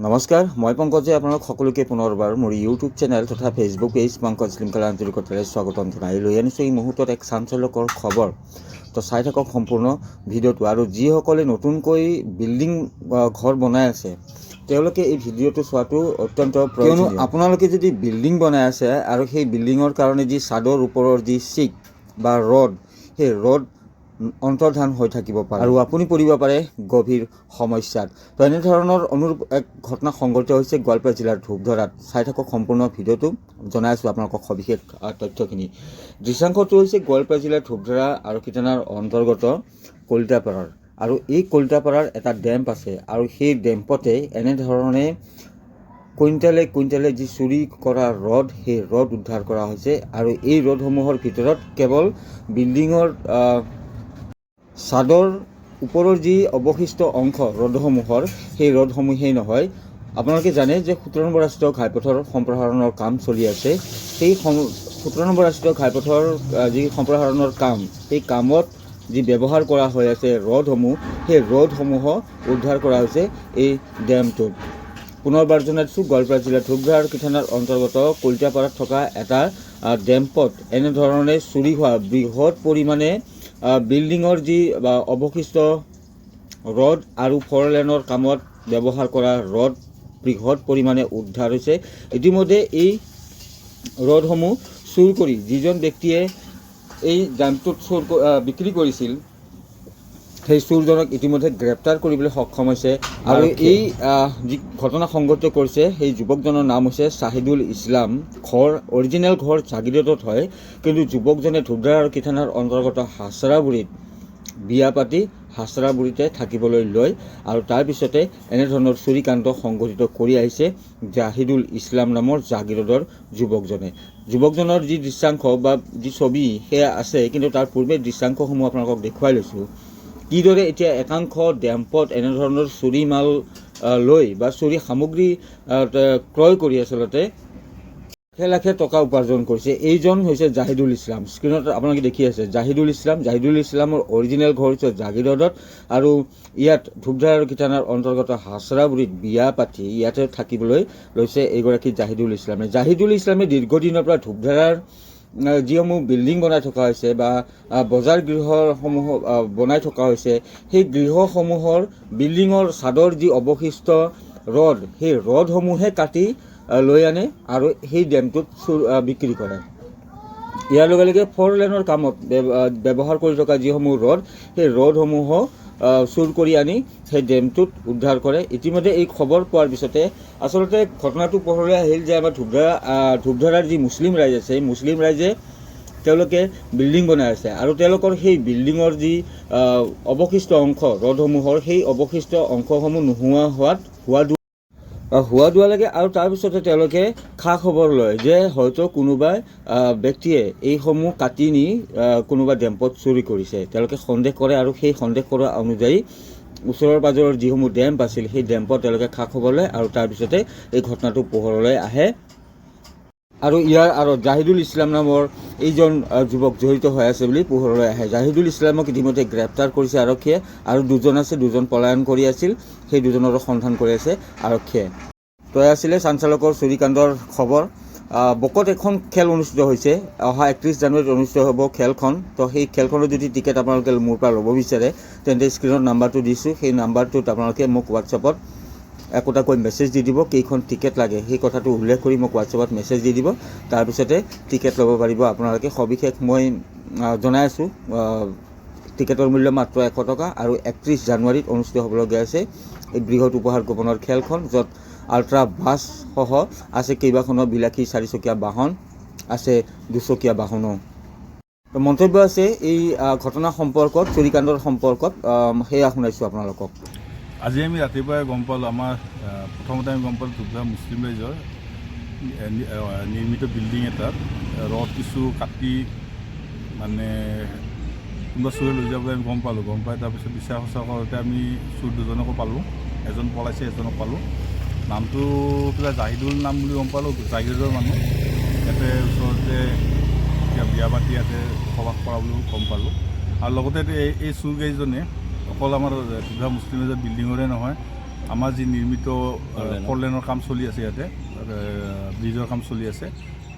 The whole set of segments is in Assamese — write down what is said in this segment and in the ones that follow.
নমস্কাৰ, মই পংকজে আপোনালোক সকলোকে পুনৰবাৰ মোৰ ইউটিউব চেনেল তথা ফেচবুক পেজ পংকজ শৃংখলা আন্তৰিকতাৰে স্বাগতম জনাই লৈ আনিছোঁ এই মুহূৰ্তত এক চাঞ্চল্যকৰ খবৰ। তো চাই থাকক সম্পূৰ্ণ ভিডিঅ'টো। আৰু যিসকলে নতুনকৈ বিল্ডিং ঘৰ বনাই আছে তেওঁলোকে এই ভিডিঅ'টো চোৱাটো অত্যন্ত প্ৰয়োজনীয়। কিয়নো আপোনালোকে যদি বিল্ডিং বনাই আছে আৰু সেই বিল্ডিঙৰ কাৰণে যি ছাদৰ ওপৰৰ যি চিক বা ৰড, সেই ৰড অন্তৰ্ধান হৈ থাকিব পাৰে আৰু আপুনি পৰিব পাৰে গভীৰ সমস্যাত। তো এনেধৰণৰ অনুৰূপ এক ঘটনা সংঘটিত হৈছে গোৱালপাৰা জিলাৰ ধূপধৰাত। চাই থাকক সম্পূৰ্ণ ভিডিঅ'টো, জনাই আছোঁ আপোনালোকক সবিশেষ তথ্যখিনি। দৃশ্যাংশটো হৈছে গোৱালপাৰা জিলাৰ ধূপধৰা আৰক্ষী থানাৰ অন্তৰ্গত কলিতাপাৰাৰ। আৰু এই কলিতাপাৰাৰ এটা ডেম্প আছে আৰু সেই ডেম্পতে এনেধৰণে কুইণ্টেলে যি চুৰি কৰা ৰড, সেই ৰড উদ্ধাৰ কৰা হৈছে। আৰু এই ৰডসমূহৰ ভিতৰত কেৱল বিল্ডিঙৰ ছাদৰ ওপৰৰ যি অৱশিষ্ট অংশ ৰডসমূহৰ, সেই ৰডসমূহেই নহয়, আপোনালোকে জানে যে 17 নম্বৰ ৰাষ্ট্ৰীয় ঘাইপথৰ সম্প্ৰসাৰণৰ কাম চলি আছে। সেই 17 নম্বৰ ৰাষ্ট্ৰীয় ঘাইপথৰ যি সম্প্ৰসাৰণৰ কাম, সেই কামত যি ব্যৱহাৰ কৰা হৈ আছে ৰডসমূহ, সেই ৰডসমূহ উদ্ধাৰ কৰা হৈছে এই ডেমটোত। পুনৰবাৰ জনাইছোঁ, গোৱালপাৰা জিলাৰ ধূপধৰা আৰক্ষী থানাৰ অন্তৰ্গত কলিতাপাৰাত থকা এটা ডেম্পত এনেধৰণে চুৰি হোৱা বৃহৎ পৰিমাণে বিল্ডিঙৰ যি অৱশিষ্ট ৰড আৰু 4 লেনৰ কামত ব্যৱহাৰ কৰা ৰড বৃহৎ পৰিমাণে উদ্ধাৰ হৈছে। ইতিমধ্যে এই ৰডসমূহ চুৰ কৰি যিজন ব্যক্তিয়ে এই ডেম্পটোত বিক্ৰী কৰিছিল, সেই চুৰজনক ইতিমধ্যে গ্ৰেপ্তাৰ কৰিবলৈ সক্ষম হৈছে। আৰু এই যি ঘটনা সংঘটিত কৰিছে, সেই যুৱকজনৰ নাম হৈছে শ্বাহিদুল ইছলাম। অৰিজিনেল ঘৰ জাগিৰোডত হয়, কিন্তু যুৱকজনে ধূপধৰা আৰক্ষী থানাৰ অন্তৰ্গত হাছৰাবুৰীত বিয়া পাতি হাছৰাবুৰীতে থাকিবলৈ লয় আৰু তাৰপিছতে এনেধৰণৰ চুৰিকাণ্ড সংঘটিত কৰি আহিছে জাহিদুল ইছলাম নামৰ জাগিৰোডৰ যুৱকজনৰ যি দৃশ্যাংশ বা যি ছবি সেয়া আছে, কিন্তু তাৰ পূৰ্বে দৃশ্যাংশসমূহ আপোনালোকক দেখুৱাই লৈছোঁ। কিদৰে এতিয়া একাংশ ডেম্পত এনেধৰণৰ চুৰি মাল লৈ বা চুৰি সামগ্ৰী ক্ৰয় কৰি আচলতে লাখে টকা উপাৰ্জন কৰিছে। এইজন হৈছে জাহিদুল ইছলাম। স্ক্ৰীণত আপোনালোকে দেখি আছে জাহিদুল ইছলামৰ অৰিজিনেল ঘৰ হৈছে জাগিৰোডত আৰু ইয়াত ধূপধৰা আৰক্ষী থানাৰ অন্তৰ্গত হাছৰাবুৰীত বিয়া পাতি ইয়াতে থাকিবলৈ লৈছে এইগৰাকী জাহিদুল ইছলামে। জাহিদুল ইছলামে দীৰ্ঘদিনৰ পৰা ধূপধৰাৰ যিসমূহ বিল্ডিং বনাই থকা হৈছে বা বজাৰ গৃহসমূহ বনাই থকা হৈছে, সেই গৃহসমূহৰ বিল্ডিঙৰ ছাদৰ যি অৱশিষ্ট ৰড, সেই ৰডসমূহে কাটি লৈ আনে আৰু সেই ডেমটোত বিক্ৰী কৰে। ইয়াৰ লগে লগে 4 লেনৰ কামত ব্যৱহাৰ কৰি থকা যিসমূহ ৰড, সেই ৰডসমূহ চুৰ কৰি আনি সেই ডেমটোত উদ্ধাৰ কৰে। ইতিমধ্যে এই খবৰ পোৱাৰ পিছতে আচলতে ঘটনাটো পোহৰলৈ আহিল যে আমাৰ ধূপধৰাৰ যি মুছলিম ৰাইজ আছে, সেই মুছলিম ৰাইজে তেওঁলোকে বিল্ডিং বনাই আছে আৰু তেওঁলোকৰ সেই বিল্ডিঙৰ যি অৱশিষ্ট অংশ ৰডসমূহৰ, সেই অৱশিষ্ট অংশসমূহ নোহোৱা হোৱা লাগে। আৰু তাৰপিছতে তেওঁলোকে খা খবৰ লয় যে হয়তো কোনোবা ব্যক্তিয়ে এইসমূহ কাটি নি কোনোবা ডেম্পত চুৰি কৰিছে। তেওঁলোকে সন্দেহ কৰে আৰু সেই সন্দেহ কৰা অনুযায়ী ওচৰৰ পাজৰৰ যিসমূহ ডেম্প আছিল, সেই ডেম্পত তেওঁলোকে খা খবৰ লয় আৰু তাৰপিছতে এই ঘটনাটো পোহৰলৈ আহে। আৰু ইয়াৰ আৰু জাহিদুল ইছলাম নামৰ এইজন যুৱক জড়িত হৈ আছে বুলি পোহৰলৈ আহে। জাহিদুল ইছলামক ইতিমধ্যে গ্ৰেপ্তাৰ কৰিছে আৰক্ষীয়ে আৰু দুজন পলায়ন কৰি আছিল, সেই দুজনৰো সন্ধান কৰি আছে আৰক্ষীয়ে। তই আছিলে চাঞ্চল্যকৰ চুৰিকাণ্ডৰ খবৰ। বকত এখন খেল অনুষ্ঠিত হৈছে, অহা 31 জানুৱাৰীত অনুষ্ঠিত হ'ব খেলখন। তো সেই খেলখনৰ যদি টিকেট আপোনালোকে মোৰ পৰা ল'ব বিচাৰে তেন্তে স্ক্ৰীণত নাম্বাৰটো দিছোঁ, সেই নাম্বাৰটোত আপোনালোকে মোক হোৱাটছএপত একোটাকৈ মেছেজ দি দিব। কেইখন টিকেট লাগে সেই কথাটো উল্লেখ কৰি মোক হোৱাটছএপত মেছেজ দি দিব, তাৰপিছতে টিকেট ল'ব পাৰিব আপোনালোকে। সবিশেষ মই জনাই আছোঁ, টিকেটৰ মূল্য মাত্ৰ 100 টকা আৰু 31 জানুৱাৰীত অনুষ্ঠিত হ'বলগীয়া আছে এই বৃহৎ উপহাৰ গোপনৰ খেলখন, য'ত আল্ট্ৰা বাছ সহ আছে কেইবাখনো বিলাসী 4চকীয়া বাহন, আছে 2চকীয়া বাহনো। মন্তব্য আছে এই ঘটনা সম্পৰ্কত, চুৰিকাণ্ডৰ সম্পৰ্কত, সেয়া শুনাইছোঁ আপোনালোকক। আজি আমি ৰাতিপুৱাই গম পালোঁ, আমাৰ প্ৰথমতে আমি গম পালোঁ ধূপধৰা মুছলিম ৰাইজৰ নিৰ্মিত বিল্ডিং এটাত ৰড কিছু কাটি মানে কোনোবা চুৰে লৈ যাবলৈ আমি গম পাই তাৰপিছত বিচাৰ খোচাৰ কৰোঁতে আমি চুৰ দুজনকো পালোঁ, এজন পলাইছে, এজনক পালোঁ। নামটো কিবা জাহিদুল নাম বুলি গম পালোঁ, জাগিৰোডৰ মানুহ। ইয়াতে ওচৰতে বিয়া পাতি ইয়াতে বসবাস কৰা বুলিও গম পালোঁ। আৰু লগতে এই চুৰকেইজনে অকল আমাৰ ধূপধৰা মুছলিম ৰাইজৰ বিল্ডিঙৰে নহয়, আমাৰ যি নিৰ্মিত ফ'ৰলেনৰ কাম চলি আছে ইয়াতে ব্ৰিজৰ কাম চলি আছে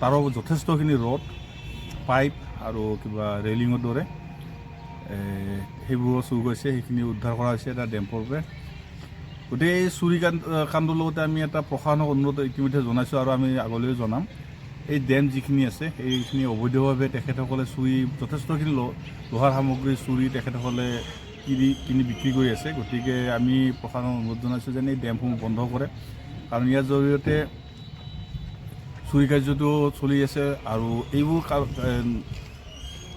তাৰো যথেষ্টখিনি ৰড পাইপ আৰু কিবা ৰেলিঙৰ দৰে সেইবোৰো চুৰ গৈছে, সেইখিনি উদ্ধাৰ কৰা হৈছে এটা ডেম্পৰ পৰা। গতিকে এই চুৰি কাণ্ডৰ লগতে আমি এটা প্ৰশাসনক অনুৰোধ ইতিমধ্যে জনাইছোঁ আৰু আমি আগলৈও জনাম। এই ডেম যিখিনি আছে সেইখিনি অবৈধভাৱে তেখেতসকলে চুৰি যথেষ্টখিনি লোহাৰ সামগ্ৰী চুৰি তেখেতসকলে কিনি বিক্ৰী কৰি আছে। গতিকে আমি প্ৰশাসনক অনুৰোধ জনাইছোঁ যেন এই ডেমসমূহ বন্ধ কৰে, কাৰণ ইয়াৰ জৰিয়তে চুৰি কাৰ্যটো চলি আছে আৰু এইবোৰ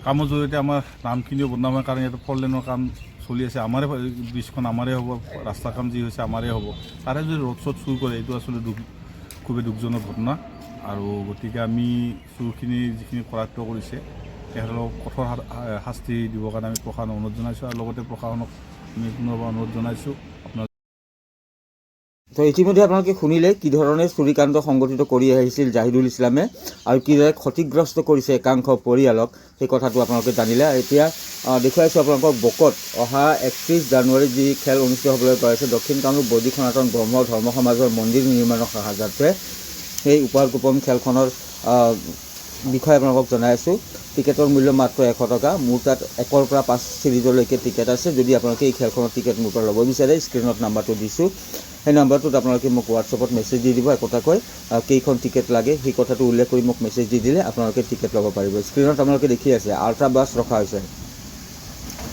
কামৰ জৰিয়তে আমাৰ নামখিনিও বদনাম হয়, কাৰণ ইয়াতে ফ'ৰলেনৰ কাম চলি আছে, আমাৰে ব্ৰিজখন আমাৰে হ'ব, ৰাস্তা কাম যি হৈছে আমাৰে হ'ব, তাৰে যদি ৰ'ড শ্ব'ড চুৰ কৰে এইটো আচলতে খুবেই দুখজনক ঘটনা। আৰু গতিকে আমি চুৰখিনি যিখিনি কৰায়ত্ব কৰিছে তেখেতলোকক কঠোৰ শাস্তি দিবৰ কাৰণে আমি প্ৰশাসনক অনুৰোধ জনাইছোঁ আৰু লগতে প্ৰশাসনক আমি পুনৰবাৰ অনুৰোধ জনাইছোঁ আপোনাৰ। তো ইতিমধ্যে আপোনালোকে শুনিলে কি ধৰণে চুৰিকাণ্ড সংগঠিত কৰি আহিছিল জাহিদুল ইছলামে আৰু কিদৰে ক্ষতিগ্ৰস্ত কৰিছে একাংশ পৰিয়ালক, সেই কথাটো আপোনালোকে জানিলে। এতিয়া দেখুৱাইছোঁ আপোনালোকক বকত অহা 31 জানুৱাৰীত যি খেল অনুষ্ঠিত হ'বলৈ গৈ আছে দক্ষিণ কামৰূপ বৈদিক সনাতন ব্ৰহ্ম ধৰ্ম সমাজৰ মন্দিৰ নিৰ্মাণৰ সাহায্যাৰ্থে সেই উপাৰ গোপন খেলখনৰ বিষয়ে আপোনালোকক জনাই আছোঁ। টিকেটৰ মূল্য মাত্ৰ 100 টকা। মোৰ তাত 1ৰ পৰা 5 ছিৰিজলৈকে টিকেট আছে। যদি আপোনালোকে এই খেলখনৰ টিকেট মোৰ পৰা ল'ব বিচাৰে স্ক্ৰীণত নাম্বাৰটো দিছোঁ, সেই নাম্বাৰটোত আপোনালোকে মোক হোৱাটছএপত মেছেজ দি দিব একোটাকৈ কেইখন টিকেট লাগে সেই কথাটো উল্লেখ কৰি মোক মেছেজ দি দিলে আপোনালোকে টিকেট ল'ব পাৰিব। স্ক্ৰীণত আপোনালোকে দেখি আছে আল্ট্ৰা বাছ ৰখা হৈছে,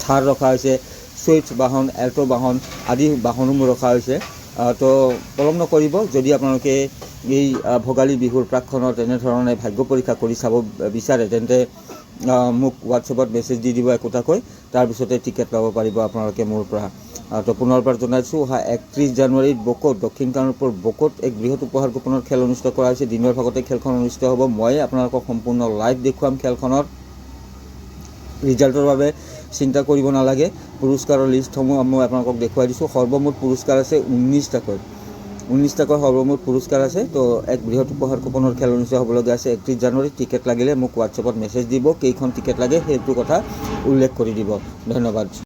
থাৰ ৰখা হৈছে, চুইফ্ট বাহন, এল্ট' বাহন আদি বাহনসমূহ ৰখা হৈছে। তো পলম নকৰিব, যদি আপোনালোকে এই ভোগালী বিহুৰ প্ৰাকখনত এনেধৰণে ভাগ্য পৰীক্ষা কৰি চাব বিচাৰে তেন্তে মোক হোৱাটছএপত মেছেজ দি দিব একোটাকৈ, তাৰপিছতে টিকেট ল'ব পাৰিব আপোনালোকে মোৰ পৰা। তো পুনৰবাৰ জনাইছোঁ অহা 31 জানুৱাৰীত বকত দক্ষিণ কামৰূপৰ বকত এক বৃহৎ উপহাৰ গোপনৰ খেল অনুষ্ঠিত কৰা হৈছে। দিনৰ ভাগতে খেলখন অনুষ্ঠিত হ'ব। মই আপোনালোকক সম্পূৰ্ণ লাইভ দেখুৱাম খেলখনৰ। ৰিজাল্টৰ বাবে চিন্তা কৰিব নালাগে। পুৰস্কাৰৰ লিষ্টসমূহ মই আপোনালোকক দেখুৱাই দিছোঁ। সৰ্বমুঠ পুৰস্কাৰ আছে 19টাকৈ সৰ্বমুঠ পুৰস্কাৰ আছে। তো এক বৃহৎ উপহাৰ কুপনৰ খেল অনুষ্ঠিত হ'বলগীয়া আছে 31 জানুৱাৰীত। টিকেট লাগিলে মোক হোৱাটছএপত মেছেজ দিব, কেইখন টিকেট লাগে সেইটো কথা উল্লেখ কৰি দিব। ধন্যবাদ।